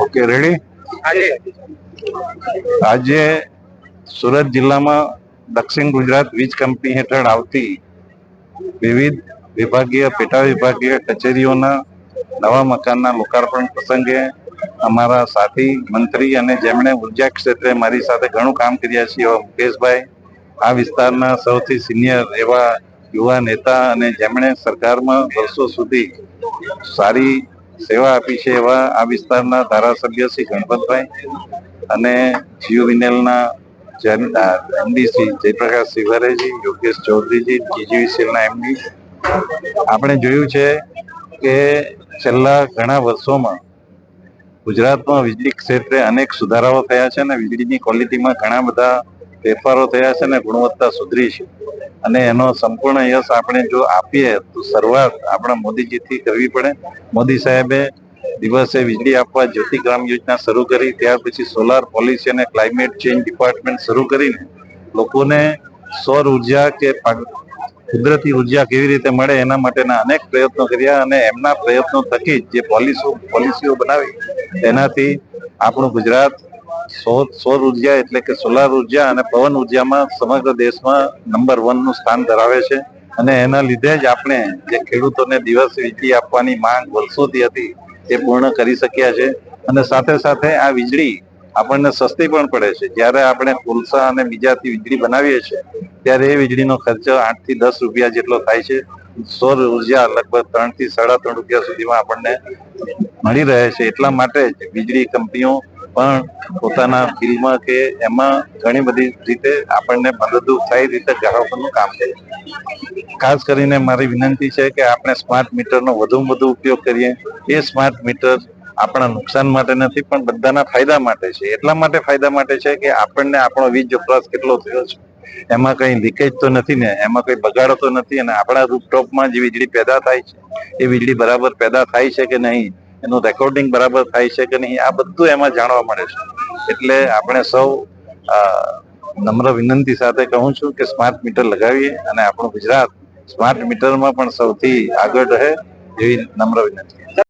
Okay ready. આજે સુરત જિલ્લામાં દક્ષિણ ગુજરાત વીજ કંપની હેઠળ આવતી વિવિધ વિભાગીય પેટા વિભાગીય કચેરીઓના નવા મકાનના લોકાર્પણ પ્રસંગે અમારા સાથી મંત્રી અને જેમણે ઉર્જા ક્ષેત્રે મારી સાથે ઘણું કામ કર્યા છે એવા મુકેશભાઈ, આ વિસ્તારના સૌથી સિનિયર એવા યુવા નેતા અને જેમણે સરકારમાં વર્ષો સુધી સારી સેવા આપી છે એવા આ વિસ્તારના ધારાસભ્ય શ્રી ગણપતભાઈ અને જીયુવીએનએલના એમડી શ્રી જયપ્રકાશ શિવારેજી, યોગેશ ચૌધરીજી, જીજીવીસીએલના એમડી। આપણે જોયું છે કે છેલ્લા ઘણા વર્ષોમાં ગુજરાતમાં વીજળી ક્ષેત્રે અનેક સુધારાઓ થયા છે અને વીજળીની ક્વોલિટીમાં ઘણા બધા ફેરફારો થયા છે અને ગુણવત્તા સુધરી છે અને એનો સંપૂર્ણ યશ આપણે જો આપીએ તો શરૂઆત આપણા મોદીજીથી કરવી પડે। મોદી સાહેબે દિવસે વીજળી આપવા જ્યોતિ ગ્રામ યોજના શરૂ કરી, ત્યાર પછી સોલાર પોલિસી અને ક્લાઇમેટ ચેન્જ ડિપાર્ટમેન્ટ શરૂ કરીને લોકોને સૌર ઉર્જા કે કુદરતી ઉર્જા કેવી રીતે મળે એના માટેના અનેક પ્રયત્નો કર્યા અને એમના પ્રયત્નો થકી જે પોલિસીઓ બનાવી તેનાથી આપણું ગુજરાત સૌર ઉર્જા એટલે કે સોલાર ઉર્જા અને પવન ઉર્જામાં સમગ્ર દેશમાં નંબર 1 નું સ્થાન ધરાવે છે અને એના લીધે જ આપણે જે ખેડૂતોને દિવસે વીજળી આપવાની માંગ વર્ષોથી હતી તે પૂર્ણ કરી શક્યા છે અને સાથે સાથે આ વીજળી આપણને સસ્તી પણ પડે છે। જ્યારે આપણે કોલસા અને બીજાથી વીજળી બનાવીએ છીએ ત્યારે એ વીજળીનો ખર્ચો 8 થી 10 રૂપિયા જેટલો થાય છે। સૌર ઉર્જા લગભગ 3 થી 3.5 રૂપિયા સુધીમાં આપણને મળી રહે છે। એટલા માટે જ વીજળી કંપનીઓ પણ પોતાના બિલમાં કે એમાં ઘણી બધી રીતે આપણને મદદરૂપ થાય રીતે ગ્રાહકોનું કામ કરે છે। ખાસ કરીને મારી વિનંતી છે કે આપણે સ્માર્ટ મીટરનો વધુમાં વધુ ઉપયોગ કરીએ। એ સ્માર્ટ મીટર આપણા નુકસાન માટે નથી પણ બધાના ફાયદા માટે છે। એટલા માટે ફાયદા માટે છે કે આપણને આપણો વીજ વપરાશ કેટલો થયો છે, એમાં કઈ લીકેજ તો નથી ને, એમાં કઈ બગાડો તો નથી અને આપણા રૂફટોપમાં જે વીજળી પેદા થાય છે એ વીજળી બરાબર પેદા થાય છે કે નહીં, એનું રેકોર્ડિંગ બરાબર થાય છે કે નહીં, આ બધું એમાં જાણવા મળે છે। એટલે આપણે સૌ નમ્ર વિનંતી સાથે કહું છું કે સ્માર્ટ મીટર લગાવીએ અને આપણું ગુજરાત સ્માર્ટ મીટરમાં પણ સૌથી આગળ રહે એવી નમ્ર વિનંતી।